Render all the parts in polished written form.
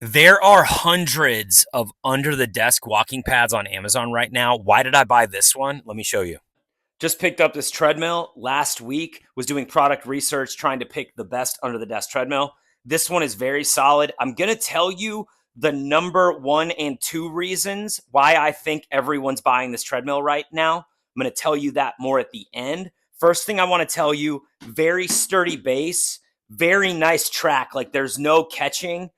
There are hundreds of under the desk walking pads on Amazon right now. Why did I buy this one? Let me show you. Just picked up this treadmill last week, was doing product research, trying to pick the best under the desk treadmill. This one is very solid. I'm going to tell you the number one and two reasons why I think everyone's buying this treadmill right now. I'm going to tell you that more at the end. First thing I want to tell you, very sturdy base, very nice track. Like there's no catching.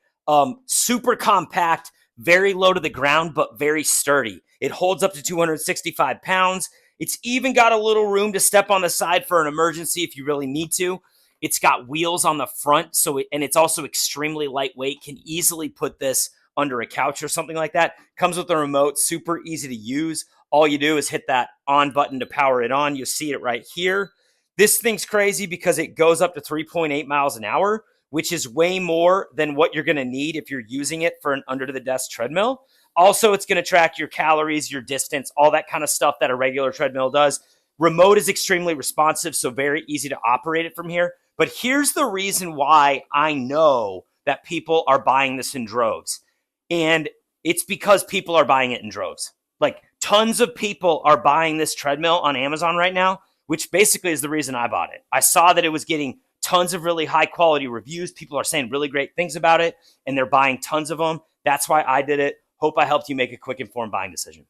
Super compact, very low to the ground, but very sturdy. It holds up to 265 pounds. It's even got a little room to step on the side for an emergency if you really need to. It's got wheels on the front, and it's also extremely lightweight. Can easily put this under a couch or something like that. Comes with a remote, super easy to use. All you do is hit that on button to power it on. You see it right here. This thing's crazy because it goes up to 3.8 miles an hour, which is way more than what you're going to need if you're using it for an under-the-desk treadmill. Also, it's going to track your calories, your distance, all that kind of stuff that a regular treadmill does. Remote is extremely responsive, so very easy to operate it from here. But here's the reason why I know that people are buying this in droves. And it's because people are buying it in droves. Like tons of people are buying this treadmill on Amazon right now, which basically is the reason I bought it. I saw that it was getting tons of really high quality reviews. People are saying really great things about it, and they're buying tons of them. That's why I did it. Hope I helped you make a quick, informed buying decision.